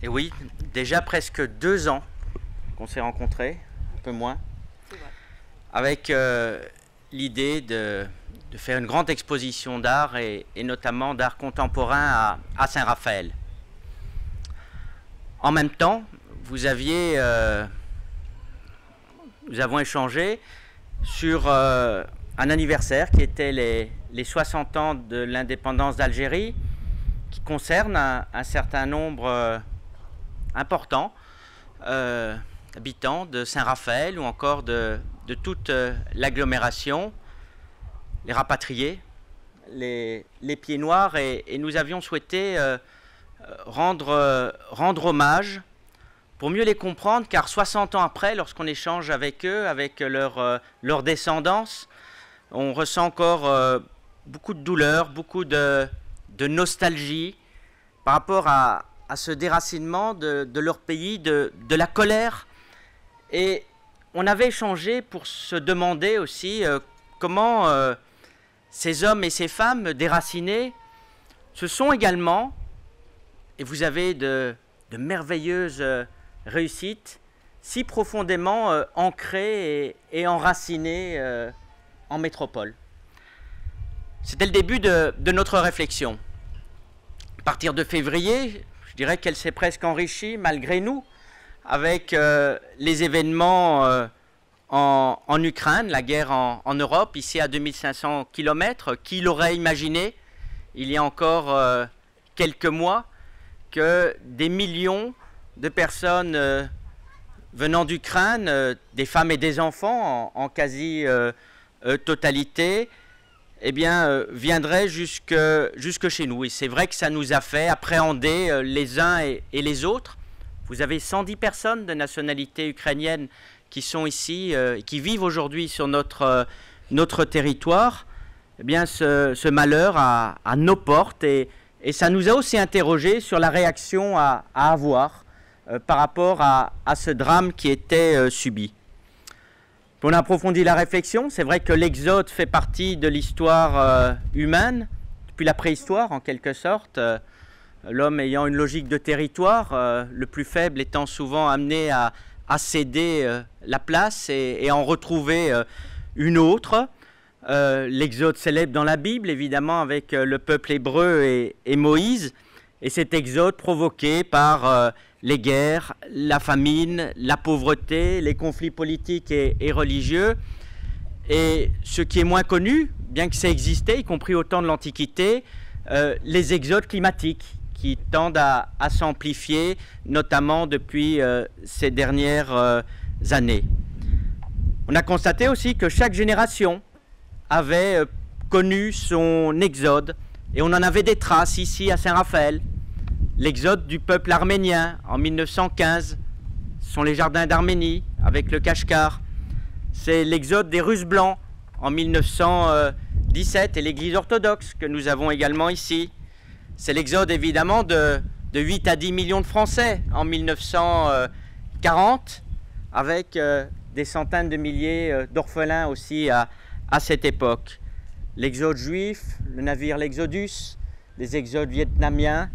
Et oui, déjà presque 2 ans qu'on s'est rencontrés, un peu moins, avec l'idée de faire une grande exposition d'art et notamment d'art contemporain à Saint-Raphaël. En même temps, nous avons échangé sur un anniversaire qui était les 60 ans de l'indépendance d'Algérie, qui concerne un certain nombre important habitants de Saint-Raphaël ou encore de toute l'agglomération, les rapatriés, les pieds noirs, et nous avions souhaité rendre hommage pour mieux les comprendre, car 60 ans après, lorsqu'on échange avec eux, avec leur descendance, on ressent encore beaucoup de douleur, beaucoup de nostalgie par rapport à ce déracinement de leur pays, de la colère. Et on avait échangé pour se demander aussi comment ces hommes et ces femmes déracinés se sont également, et vous avez de merveilleuses réussites, si profondément ancrées et enracinées en métropole. C'était le début de notre réflexion. À partir de février, je dirais qu'elle s'est presque enrichie malgré nous, avec les événements en Ukraine, la guerre en Europe, ici à 2500 km. Qui l'aurait imaginé, il y a encore quelques mois, que des millions de personnes venant d'Ukraine, des femmes et des enfants en quasi-totalité, eh bien, viendraient jusque chez nous. Et c'est vrai que ça nous a fait appréhender les uns et les autres. Vous avez 110 personnes de nationalité ukrainienne qui sont ici, qui vivent aujourd'hui sur notre territoire. Eh bien, ce malheur à nos portes, et ça nous a aussi interrogés sur la réaction à avoir par rapport à ce drame qui était subi. On a approfondi la réflexion. C'est vrai que l'exode fait partie de l'histoire humaine, depuis la préhistoire en quelque sorte, l'homme ayant une logique de territoire, le plus faible étant souvent amené à céder la place et en retrouver une autre. L'exode célèbre dans la Bible, évidemment, avec le peuple hébreu et Moïse, et cet exode provoqué par les guerres, la famine, la pauvreté, les conflits politiques et religieux. Et ce qui est moins connu, bien que ça existait, y compris au temps de l'Antiquité, les exodes climatiques qui tendent à s'amplifier, notamment depuis ces dernières années. On a constaté aussi que chaque génération avait connu son exode, et on en avait des traces ici à Saint-Raphaël. L'exode du peuple arménien en 1915, ce sont les jardins d'Arménie avec le Kashgar. C'est l'exode des Russes blancs en 1917 et l'église orthodoxe que nous avons également ici. C'est l'exode évidemment de 8 à 10 millions de Français en 1940, avec des centaines de milliers d'orphelins aussi à cette époque. L'exode juif, le navire l'Exodus, les exodes vietnamiens,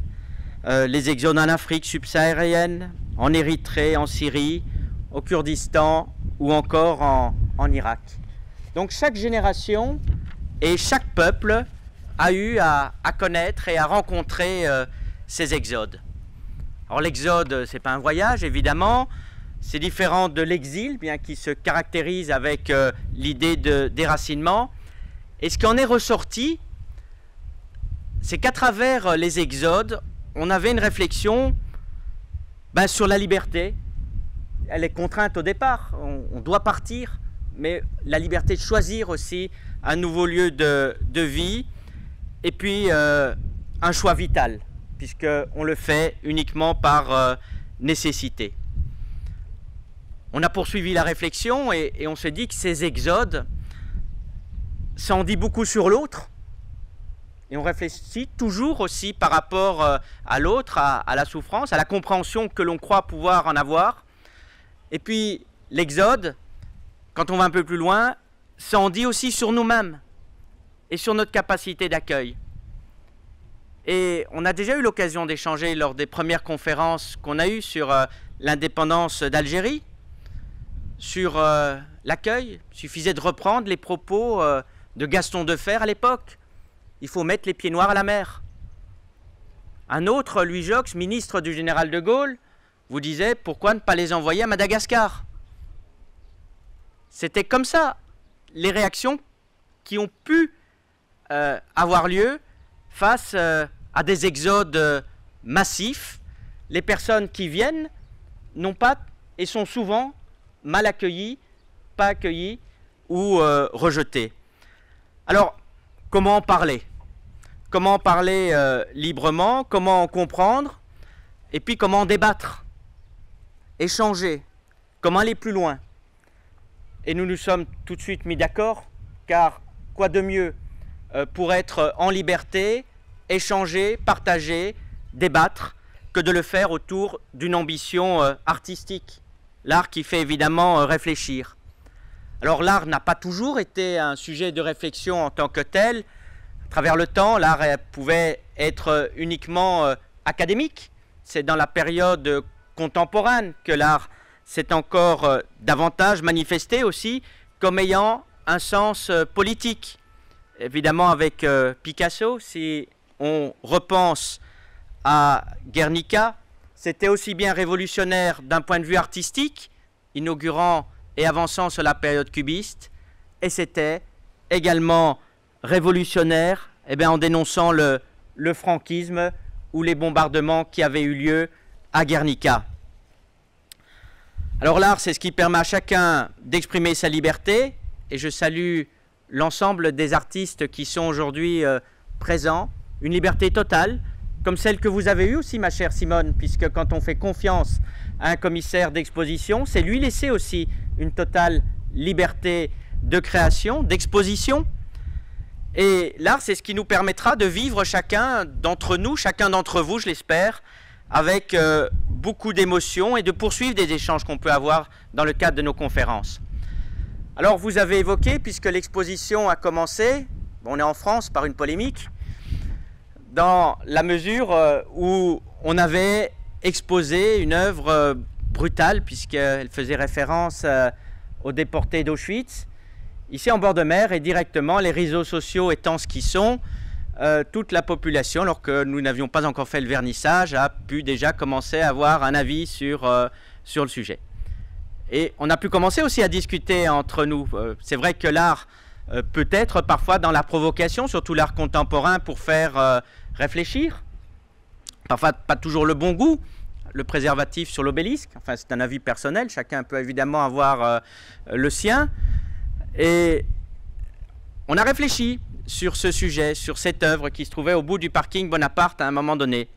les exodes en Afrique subsaharienne, en Érythrée, en Syrie, au Kurdistan ou encore en Irak. Donc chaque génération et chaque peuple a eu à connaître et à rencontrer ces exodes. Alors l'exode, ce n'est pas un voyage évidemment, c'est différent de l'exil, bien qu'il se caractérise avec l'idée de déracinement. Et ce qui en est ressorti, c'est qu'à travers les exodes, on avait une réflexion sur la liberté. Elle est contrainte au départ, on doit partir, mais la liberté de choisir aussi un nouveau lieu de vie, et puis un choix vital, puisqu'on le fait uniquement par nécessité. On a poursuivi la réflexion et on s'est dit que ces exodes, ça en dit beaucoup sur l'autre. Et on réfléchit toujours aussi par rapport à l'autre, à la souffrance, à la compréhension que l'on croit pouvoir en avoir. Et puis l'exode, quand on va un peu plus loin, ça en dit aussi sur nous-mêmes et sur notre capacité d'accueil. Et on a déjà eu l'occasion d'échanger lors des premières conférences qu'on a eues sur l'indépendance d'Algérie, sur l'accueil. Il suffisait de reprendre les propos de Gaston Defferre à l'époque. Il faut mettre les pieds noirs à la mer. Un autre, Louis Jox, ministre du général de Gaulle, vous disait pourquoi ne pas les envoyer à Madagascar. C'était comme ça les réactions qui ont pu avoir lieu face à des exodes massifs. Les personnes qui viennent n'ont pas et sont souvent mal accueillies, pas accueillies ou rejetées. Alors, comment en parler? Comment en parler librement? Comment en comprendre? Et puis comment en débattre? Échanger? Comment aller plus loin? Et nous nous sommes tout de suite mis d'accord, car quoi de mieux pour être en liberté, échanger, partager, débattre, que de le faire autour d'une ambition artistique. L'art qui fait évidemment réfléchir. Alors l'art n'a pas toujours été un sujet de réflexion en tant que tel. À travers le temps, l'art pouvait être uniquement académique. C'est dans la période contemporaine que l'art s'est encore davantage manifesté aussi comme ayant un sens politique. Évidemment avec Picasso, si on repense à Guernica, c'était aussi bien révolutionnaire d'un point de vue artistique, inaugurant et avançant sur la période cubiste, et c'était également révolutionnaire en dénonçant le franquisme ou les bombardements qui avaient eu lieu à Guernica. Alors l'art, c'est ce qui permet à chacun d'exprimer sa liberté, et je salue l'ensemble des artistes qui sont aujourd'hui présents, une liberté totale, comme celle que vous avez eue aussi, ma chère Simone, puisque quand on fait confiance à un commissaire d'exposition, c'est lui laisser aussi une totale liberté de création, d'exposition. Et l'art, c'est ce qui nous permettra de vivre chacun d'entre nous, chacun d'entre vous, je l'espère, avec beaucoup d'émotions et de poursuivre des échanges qu'on peut avoir dans le cadre de nos conférences. Alors, vous avez évoqué, puisque l'exposition a commencé, on est en France par une polémique, dans la mesure où on avait exposé une œuvre brutale, puisqu'elle faisait référence aux déportés d'Auschwitz, ici en bord de mer, et directement, les réseaux sociaux étant ce qu'ils sont, toute la population, alors que nous n'avions pas encore fait le vernissage, a pu déjà commencer à avoir un avis sur le sujet. Et on a pu commencer aussi à discuter entre nous. C'est vrai que l'art peut être parfois dans la provocation, surtout l'art contemporain, pour faire réfléchir. Parfois pas toujours le bon goût, le préservatif sur l'obélisque, enfin c'est un avis personnel, chacun peut évidemment avoir le sien. Et on a réfléchi sur ce sujet, sur cette œuvre qui se trouvait au bout du parking Bonaparte à un moment donné.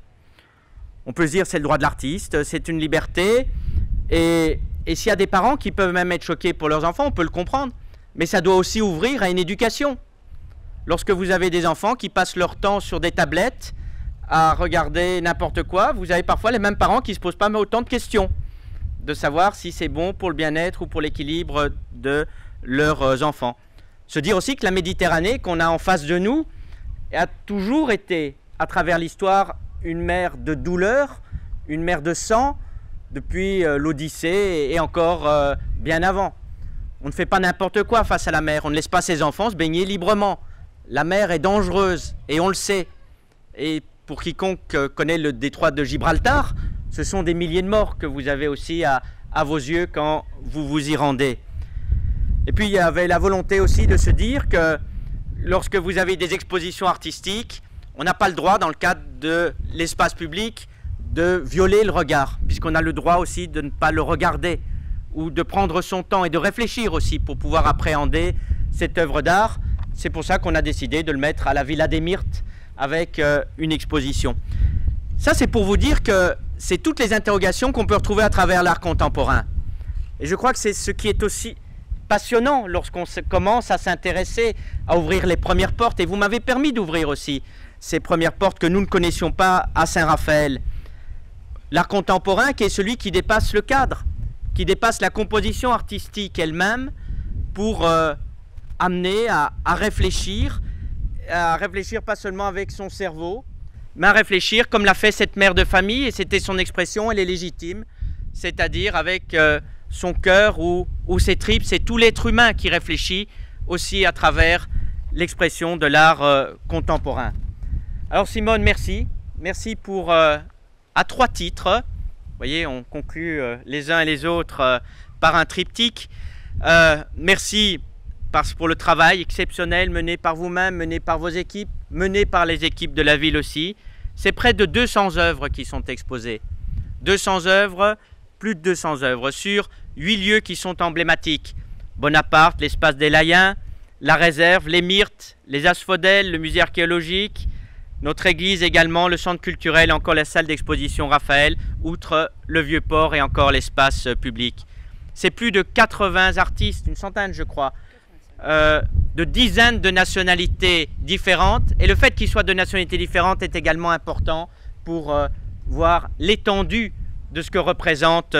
On peut se dire c'est le droit de l'artiste, c'est une liberté, et s'il y a des parents qui peuvent même être choqués pour leurs enfants, on peut le comprendre, mais ça doit aussi ouvrir à une éducation. Lorsque vous avez des enfants qui passent leur temps sur des tablettes à regarder n'importe quoi, vous avez parfois les mêmes parents qui ne se posent pas autant de questions de savoir si c'est bon pour le bien-être ou pour l'équilibre de leurs enfants. Se dire aussi que la Méditerranée qu'on a en face de nous a toujours été, à travers l'histoire, une mer de douleur, une mer de sang, depuis l'Odyssée et encore bien avant. On ne fait pas n'importe quoi face à la mer, on ne laisse pas ses enfants se baigner librement. La mer est dangereuse et on le sait. Et pour quiconque connaît le détroit de Gibraltar, ce sont des milliers de morts que vous avez aussi à vos yeux quand vous vous y rendez. Et puis il y avait la volonté aussi de se dire que lorsque vous avez des expositions artistiques, on n'a pas le droit dans le cadre de l'espace public de violer le regard, puisqu'on a le droit aussi de ne pas le regarder ou de prendre son temps et de réfléchir aussi pour pouvoir appréhender cette œuvre d'art. C'est pour ça qu'on a décidé de le mettre à la Villa des Myrtes avec une exposition. Ça, c'est pour vous dire que c'est toutes les interrogations qu'on peut retrouver à travers l'art contemporain. Et je crois que c'est ce qui est aussi passionnant lorsqu'on commence à s'intéresser, à ouvrir les premières portes. Et vous m'avez permis d'ouvrir aussi ces premières portes que nous ne connaissions pas à Saint-Raphaël. L'art contemporain qui est celui qui dépasse le cadre, qui dépasse la composition artistique elle-même pour amener à réfléchir pas seulement avec son cerveau, mais à réfléchir comme l'a fait cette mère de famille, et c'était son expression, elle est légitime, c'est-à-dire avec son cœur ou ses tripes, c'est tout l'être humain qui réfléchit aussi à travers l'expression de l'art contemporain. Alors Simone, merci. Merci pour, à 3 titres. Vous voyez, on conclut les uns et les autres par un triptyque. Merci pour le travail exceptionnel mené par vous-même, mené par vos équipes, mené par les équipes de la ville aussi. C'est près de 200 œuvres qui sont exposées. 200 œuvres, plus de 200 œuvres sur 8 lieux qui sont emblématiques. Bonaparte, l'espace des Layens, la réserve, les Myrtes, les Asphodèles, le musée archéologique, notre église également, le centre culturel et encore la salle d'exposition Raphaël, outre le Vieux-Port et encore l'espace public. C'est plus de 80 artistes, une centaine je crois, de dizaines de nationalités différentes. Et le fait qu'ils soient de nationalités différentes est également important pour voir l'étendue de ce que représentent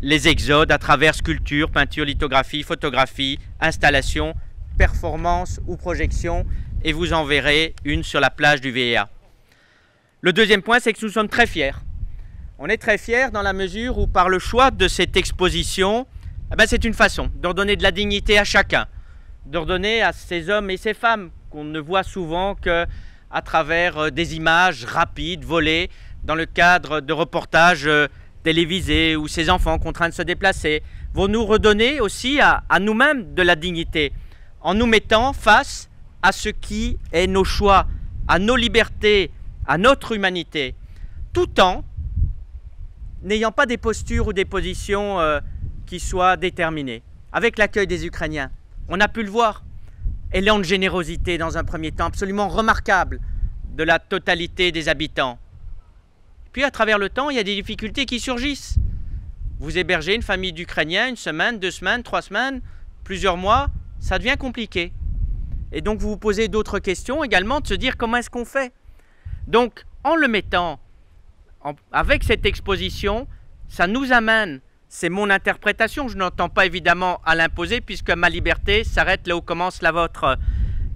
les exodes à travers sculpture, peinture, lithographie, photographie, installation, performance ou projection. Et vous en verrez une sur la plage du VEA. Le deuxième point, c'est que nous sommes très fiers. On est très fiers dans la mesure où par le choix de cette exposition, c'est une façon de redonner de la dignité à chacun, de redonner à ces hommes et ces femmes qu'on ne voit souvent qu'à travers des images rapides, volées, dans le cadre de reportages télévisés ou ces enfants contraints de se déplacer, vont nous redonner aussi à nous-mêmes de la dignité en nous mettant face à ce qui est nos choix, à nos libertés, à notre humanité, tout en n'ayant pas des postures ou des positions qui soient déterminées. Avec l'accueil des Ukrainiens, on a pu le voir, élan de générosité dans un premier temps absolument remarquable de la totalité des habitants. Puis à travers le temps, il y a des difficultés qui surgissent. Vous hébergez une famille d'Ukrainiens, 1 semaine, 2 semaines, 3 semaines, plusieurs mois, ça devient compliqué. Et donc vous vous posez d'autres questions également, de se dire comment est-ce qu'on fait. Donc en le mettant avec cette exposition, ça nous amène, c'est mon interprétation, je n'entends pas évidemment à l'imposer puisque ma liberté s'arrête là où commence la vôtre.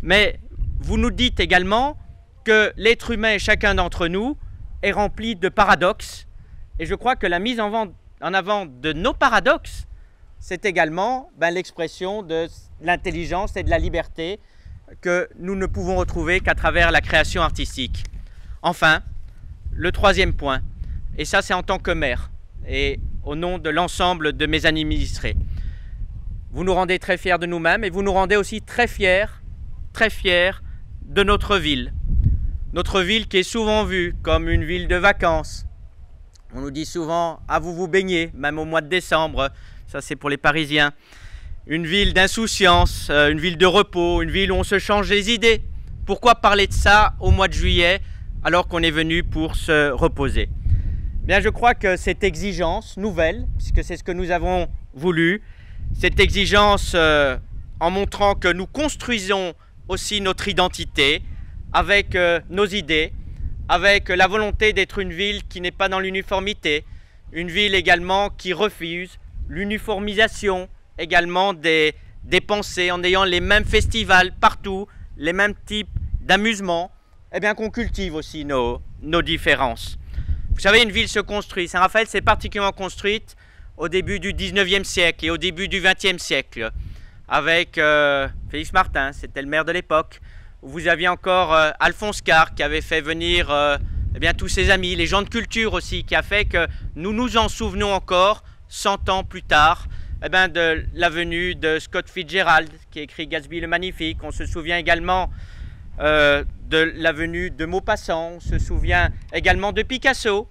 Mais vous nous dites également que l'être humain, chacun d'entre nous, est rempli de paradoxes. Et je crois que la mise en avant de nos paradoxes, c'est également l'expression de l'intelligence et de la liberté que nous ne pouvons retrouver qu'à travers la création artistique. Enfin, le troisième point, et ça c'est en tant que maire et au nom de l'ensemble de mes administrés, vous nous rendez très fiers de nous-mêmes et vous nous rendez aussi très fiers de notre ville. Notre ville qui est souvent vue comme une ville de vacances. On nous dit souvent « ah vous vous baignez », même au mois de décembre, ça c'est pour les Parisiens. Une ville d'insouciance, une ville de repos, une ville où on se change les idées. Pourquoi parler de ça au mois de juillet alors qu'on est venu pour se reposer? Bien, je crois que cette exigence nouvelle, puisque c'est ce que nous avons voulu, cette exigence en montrant que nous construisons aussi notre identité avec nos idées, avec la volonté d'être une ville qui n'est pas dans l'uniformité, une ville également qui refuse l'uniformisation, également des pensées, en ayant les mêmes festivals partout, les mêmes types d'amusements, et bien qu'on cultive aussi nos différences. Vous savez, une ville se construit. Saint-Raphaël s'est particulièrement construite au début du 19e siècle et au début du 20e siècle, avec Félix Martin, c'était le maire de l'époque. Vous aviez encore Alphonse Karr qui avait fait venir tous ses amis, les gens de culture aussi, qui a fait que nous nous en souvenons encore 100 ans plus tard, de la venue de Scott Fitzgerald qui a écrit Gatsby le Magnifique. On se souvient également de la venue de Maupassant, on se souvient également de Picasso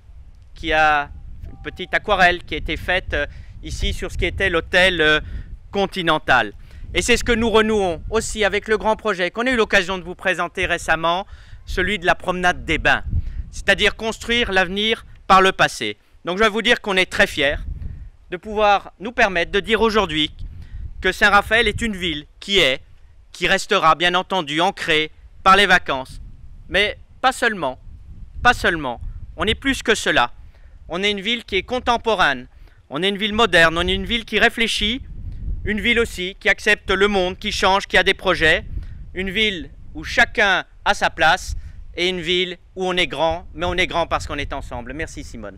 qui a une petite aquarelle qui a été faite ici sur ce qui était l'hôtel Continental. Et c'est ce que nous renouons aussi avec le grand projet qu'on a eu l'occasion de vous présenter récemment, celui de la promenade des Bains, c'est-à-dire construire l'avenir par le passé. Donc je vais vous dire qu'on est très fiers de pouvoir nous permettre de dire aujourd'hui que Saint-Raphaël est une ville qui restera bien entendu ancrée par les vacances. Mais pas seulement, on est plus que cela. On est une ville qui est contemporaine, on est une ville moderne, on est une ville qui réfléchit, une ville aussi qui accepte le monde, qui change, qui a des projets, une ville où chacun a sa place et une ville où on est grand, mais on est grand parce qu'on est ensemble. Merci Simone.